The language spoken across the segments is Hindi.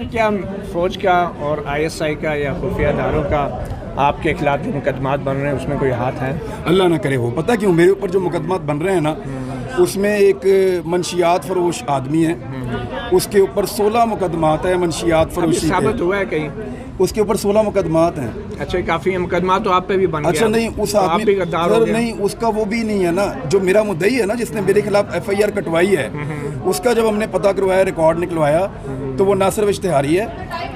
क्या फ़ौज का और आईएसआई का या खुफिया इदारों का आपके खिलाफ जो मुकदमात बन रहे हैं उसमें कोई हाथ है? अल्लाह ना करे हो। पता क्यों? मेरे ऊपर जो मुकदमात बन रहे हैं ना, उसमें एक मंशियात फरोश आदमी है, उसके ऊपर 16 मुकदमात है मंशियात फरोशी के। साबित हुआ है कहीं? उसके ऊपर 16 मुकदमात हैं। अच्छा, काफ़ी मुकदमा तो आप पे भी बन गया। अच्छा नहीं, उस आदमी सर नहीं, उसका वो भी नहीं है ना, जो मेरा मुद्दई है ना, जिसने मेरे खिलाफ FIR कटवाई है, उसका जब हमने पता करवाया, रिकॉर्ड निकलवाया, तो वो ना सिर्फ इश्तिहारी है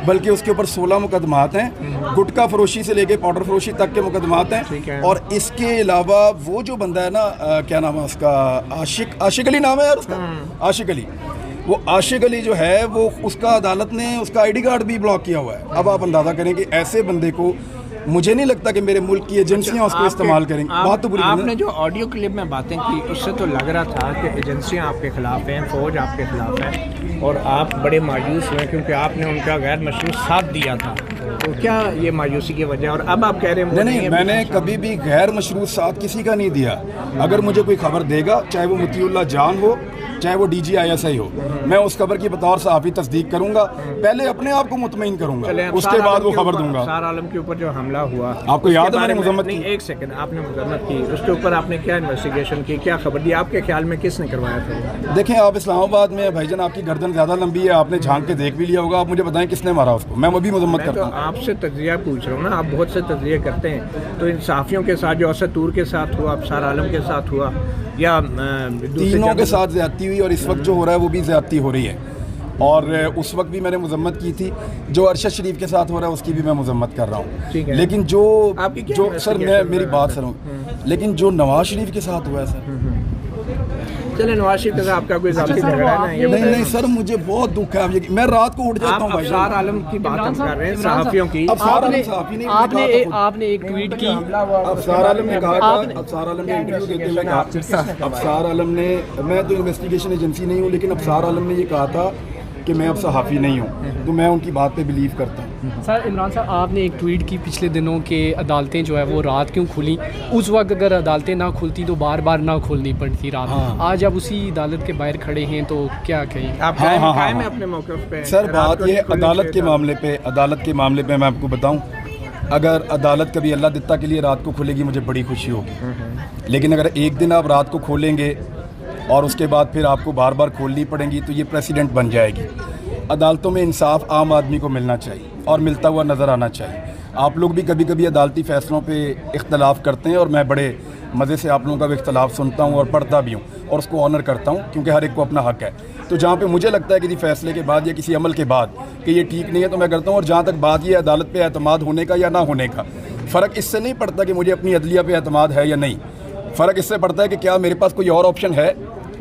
बल्कि उसके ऊपर 16 मुकदमात हैं। गुटखा फरोशी से लेके पाउडर फरोशी तक के मुकदमात हैं। और इसके अलावा वो जो बंदा है ना, क्या नाम है उसका, आशिक अली नाम है यार उसका, आशिक अली। वो आशिक अली जो है, वो उसका अदालत ने उसका ID कार्ड भी ब्लॉक किया हुआ है। अब आप अंदाज़ा करें कि ऐसे बंदे को, मुझे नहीं लगता कि मेरे मुल्क की एजेंसियां उसको इस्तेमाल करेंगे। बात तो बुरी। आपने जो ऑडियो क्लिप में बातें की उससे तो लग रहा था कि एजेंसियां आपके खिलाफ हैं, फौज आपके खिलाफ है और आप बड़े मायूस हुए क्योंकि आपने उनका गैर मशरूत साथ दिया था। तो क्या ये मायूसी की वजह? और अब आप कह रहे हैं नहीं, मैंने कभी भी गैर मशरूत साथ किसी का नहीं दिया। अगर मुझे कोई खबर देगा, चाहे वो मुतीउल्लाह जान हो, चाहे वो DG ISI हो, मैं उस खबर की बतौर सहाफ़ी तस्दीक करूंगा। पहले अपने आप को मुतमईन करूंगा, उसके बाद वो खबर दूंगा। सार आलम के ऊपर जो हमला हुआ, आपको याद है मैंने मजम्मत की? एक सेकंड, आपने मजम्मत की, उसके ऊपर आपने क्या इन्वेस्टिगेशन की, क्या खबर दी? आपके ख्याल में किसने करवाया था? देखें, आप इस्लामाबाद में भाईजान, आपकी गर्दन ज़्यादा लंबी है, आपने झांक के देख भी लिया होगा। आप मुझे बताएं किसने मारा उसको? मैं अभी मजम्मत करता हूँ। आपसे तज्जिया पूछ रहा हूँ ना, आप बहुत से तज्जिए करते हैं, तो इन सहाफ़ियों के साथ जो असतूर के साथ हुआ, सार आलम के साथ हुआ, या तीनों के साथ ज़्यादती हुई, और इस वक्त जो हो रहा है वो भी ज़्यादती हो रही है। और उस वक्त भी मैंने मजम्मत की थी। जो अरशद शरीफ के साथ हो रहा है उसकी भी मैं मजम्मत कर रहा हूँ। लेकिन जो सर, मैं मेरी बात सुनो, लेकिन जो नवाज शरीफ के साथ हुआ है सर, चले नवाज शरीफ के साथ आपका कोई ज़ाती झगड़ा है? नहीं सर, मुझे बहुत दुख है। मैं रात को उठ जाता हूँ भाई। सार आलम की बात हम कर रहे हैं, सहाफ़ियों की। आपने एक ट्वीट की, अब सार आलम ने कहा, अब सार आलम ने इंटरव्यू देते हुए कहा, अब सार आलम ने, मैं तो इन्वेस्टिगेशन एजेंसी नहीं हूँ, लेकिन अब सार आलम ने ये कहा था कि मैं अब सहाफ़ी नहीं हूँ, तो मैं उनकी बात पे बिलीव करता हूँ। सर इमरान साहब, आपने एक ट्वीट की पिछले दिनों के अदालतें जो है वो रात क्यों खुली? उस वक्त अगर अदालतें ना खुलती तो बार बार ना खोलनी पड़ती रात। आज आप उसी अदालत के बाहर खड़े हैं, तो क्या कहें आप? कायम है अपने मौक़िफ़ पे? सर बात ये अदालत के मामले पे मैं आपको बताऊँ, अगर अदालत कभी अल्लाह दित्ता के लिए रात को खुलेगी, मुझे बड़ी खुशी होगी। लेकिन अगर एक दिन आप रात को खोलेंगे और उसके बाद फिर आपको बार बार खोलनी पड़ेंगी, तो ये प्रेसिडेंट बन जाएगी। अदालतों में इंसाफ आम आदमी को मिलना चाहिए और मिलता हुआ नज़र आना चाहिए। आप लोग भी कभी कभी अदालती फ़ैसलों पे इख्तलाफ करते हैं, और मैं बड़े मज़े से आप लोगों का भी इख्तलाफ सुनता हूँ और पढ़ता भी हूँ, और उसको ऑनर करता हूँ, क्योंकि हर एक को अपना हक़ है। तो जहाँ पे मुझे लगता है किसी फ़ैसले के बाद या किसी अमल के बाद कि ये ठीक नहीं है, तो मैं करता हूँ। और जहाँ तक बात ये अदालत पे एतमाद होने का या ना होने का, फ़र्क इससे नहीं पड़ता कि मुझे अपनी अदलिया पे एतमाद है या नहीं। फ़र्क इससे पड़ता है कि क्या मेरे पास कोई और ऑप्शन है।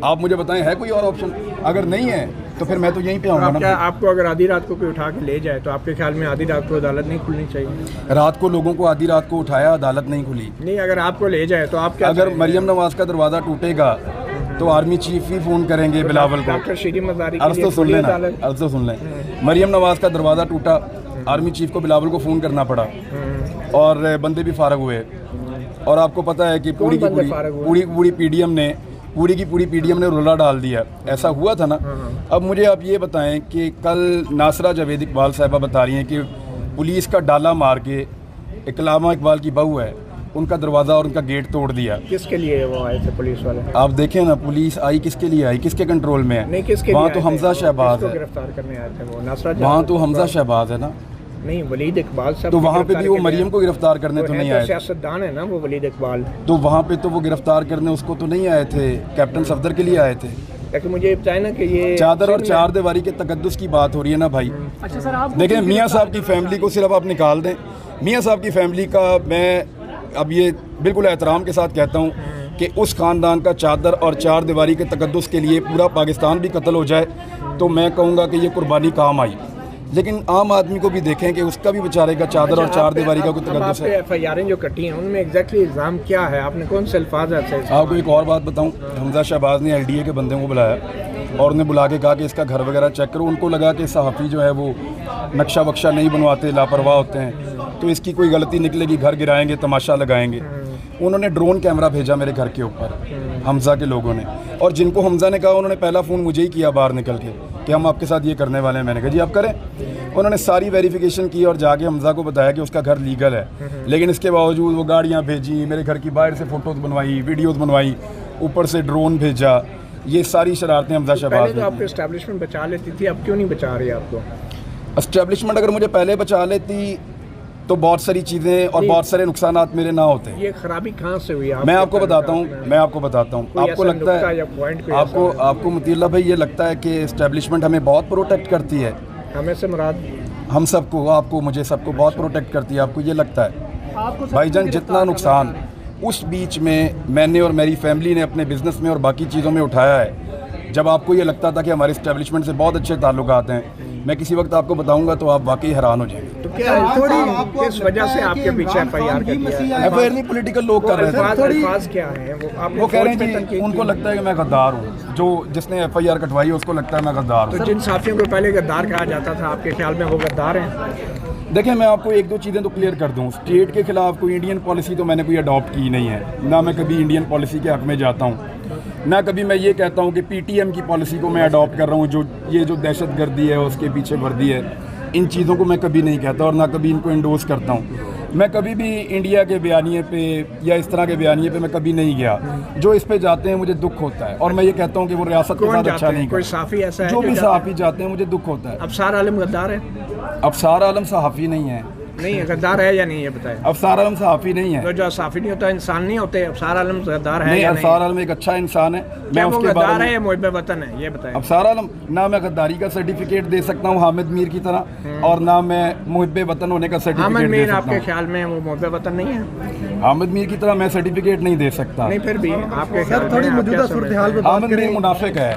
आप मुझे बताएं, है कोई और ऑप्शन? अगर नहीं है तो फिर मैं तो यहीं पे आऊँगा ना। क्या आपको अगर आधी रात को कोई उठा के ले जाए, तो आपके ख्याल में आधी रात को अदालत नहीं खुलनी चाहिए? रात को लोगों को आधी रात को उठाया, अदालत नहीं खुली। नहीं, अगर आपको ले जाए तो आप क्या? अगर मरियम नवाज का दरवाज़ा टूटेगा तो आर्मी चीफ ही फ़ोन करेंगे बिलावल को। अर्ज़ तो सुन लें, मरियम नवाज का दरवाज़ा टूटा, आर्मी चीफ को बिलावल को फ़ोन करना पड़ा, और बंदे भी फारग हुए। और आपको पता है कि पूरी PDM ने रुला डाल दिया। ऐसा हुआ था ना। अब मुझे आप ये बताएं कि कल नासरा जावेद इकबाल साहिबा बता रही हैं कि पुलिस का डाला मार के, इकलामा इकबाल की बहू है, उनका दरवाज़ा और उनका गेट तोड़ दिया। किसके लिए वो आए थे पुलिस वाले? आप देखें ना, पुलिस आई किसके लिए आई, किसके कंट्रोल में है? नहीं, किसके? वहाँ तो हमजा शहबाज है, गिरफ्तार करने आए थे वो नासरा। वहाँ तो हमजा शहबाज है ना। नहीं, वलीद इकबाल साहब। तो वहाँ पे भी वो मरियम को गिरफ्तार करने तो नहीं आए? सियासतदान है ना वो वलीद इकबाल। तो वहाँ पे तो वो गिरफ्तार करने उसको तो नहीं आए थे, कैप्टन सफदर के लिए आए थे। लेकिन मुझे बताए ना कि ये चादर और चार दीवारी के तकद्दुस की बात हो रही है ना भाई। अच्छा सर, आप देखें, मियाँ साहब की फैमिली को सिर्फ आप निकाल दें। मियाँ साहब की फैमिली का मैं अब ये बिल्कुल एहतराम के साथ कहता हूँ कि उस ख़ानदान का चादर और चार दीवारी के तकद्दुस के लिए पूरा पाकिस्तान भी कत्ल हो जाए, तो मैं कहूँगा कि ये कुर्बानी काम आई। लेकिन आम आदमी को भी देखें कि उसका भी बेचारे का चादर और चार दीवारी का कोई तकद्दुस है। FIR जो कटी हैं उनमें एग्जैक्टली इल्ज़ाम क्या है? आपने कौन से अल्फाज है? आपको एक और बात बताऊं, हमजा शहबाज ने LDA के बंदे को बुलाया और उन्हें बुला के कहा कि इसका घर वगैरह चेक करो। उनको लगा कि सहाफ़ी जो है वो नक्शा वक्शा नहीं बनवाते, लापरवाह होते हैं, तो इसकी कोई गलती निकलेगी, घर गिराएंगे, तमाशा लगाएंगे। उन्होंने ड्रोन कैमरा भेजा मेरे घर के ऊपर हमज़ा के लोगों ने, और जिनको हमज़ा ने कहा उन्होंने पहला फ़ोन मुझे ही किया बाहर निकल के कि हम आपके साथ ये करने वाले हैं। मैंने कहा जी आप करें। उन्होंने सारी वेरिफिकेशन की और जाके हमज़ा को बताया कि उसका घर लीगल है, लेकिन इसके बावजूद वो गाड़ियाँ भेजी, मेरे घर की बाहर से फ़ोटोज़ बनवाई, वीडियोज़ बनवाई, ऊपर से ड्रोन भेजा। ये सारी शरारतें हमज़ा शहबाज पहले तो आपको एस्टेब्लिशमेंट बचा लेती थी, अब क्यों नहीं बचा रही आपको? एस्टेब्लिशमेंट अगर मुझे पहले बचा लेती तो बहुत सारी चीज़ें और बहुत सारे नुकसानात मेरे ना होते। ये खराबी कहाँ से हुई? मैं आपको बताता हूँ आपको लगता है आपको मुतील्ला भाई ये लगता है कि एस्टेब्लिशमेंट हमें बहुत प्रोटेक्ट करती है? हमें से मुराद हम सबको, आपको, मुझे, सबको बहुत प्रोटेक्ट करती है। आपको ये लगता है? भाईजान जितना नुकसान उस बीच में मैंने और मेरी फैमिली ने अपने बिज़नेस में और बाकी चीज़ों में उठाया है, जब आपको ये लगता था कि हमारे एस्टेब्लिशमेंट से बहुत अच्छे ताल्लुकात हैं, मैं किसी वक्त आपको बताऊंगा तो आप वाकई हैरान हो जाएंगे। तो क्या थोड़ी किस वजह से आपके पीछे एफआईआर कर दिया? एफआईआर नहीं, पॉलिटिकल लोग कर रहे थे। अल्फाज क्या है वो कह रहे हैं जी उनको लगता है कि मैं गद्दार हूँ, जो जिसने एफआईआर कटवाई है उसको लगता है मैं गद्दार हूँ। तो जिन साथियों को पहले गद्दार कहा जाता था, आपके ख्याल में वो गद्दार हैं? देखिए मैं आपको एक दो चीज़ें तो क्लियर कर दूँ। स्टेट के खिलाफ कोई इंडियन पॉलिसी तो मैंने कोई अडॉप्ट की नहीं है, ना मैं कभी इंडियन पॉलिसी के हक़ में जाता हूँ, ना कभी मैं ये कहता हूँ कि पीटीएम की पॉलिसी को मैं अडॉप्ट कर रहा हूँ, जो दहशतगर्दी है उसके पीछे वर्दी है। इन चीज़ों को मैं कभी नहीं कहता और ना कभी इनको इंडोर्स करता हूँ। मैं कभी भी इंडिया के बयानिए पे या इस तरह के बयानिए पे मैं कभी नहीं गया। जो इस पे जाते हैं मुझे दुख होता है और मैं ये कहता हूँ कि वो रियासत के साथ अच्छा नहीं। कोई साफ़ी ऐसा है जो भी सहाफ़ी जाते हैं मुझे दुख होता है। अफसार आलम गद्दार है? अफसार आलम सहाफ़ी नहीं है। नहीं है, गद्दार है या नहीं, ये बताएं। अफसार आलम सहाफ़ी नहीं है। तो जो सहाफ़ी नहीं होता इंसान नहीं होते, अफसार आलम गद्दार है नहीं? या नहीं? अफसार आलम एक अच्छा इंसान है। मैं उसके बारे में, है या मुहिब वतन है, ये बताएं। अफसार आलम ना मैं गद्दारी का सर्टिफिकेट दे सकता हूँ हामिद मीर की तरह, और ना मैं मुहिब वतन होने का सर्टिफिकेट दे सकता हूँ। आपके ख्याल में वो मुहिब वतन नहीं है? हामिद मीर की तरह मैं सर्टिफिकेट नहीं दे सकता। नहीं, फिर भी आपके ख्याल में थोड़ी मौजूदा सूरत हाल हामिद मीर मुनाफिक है।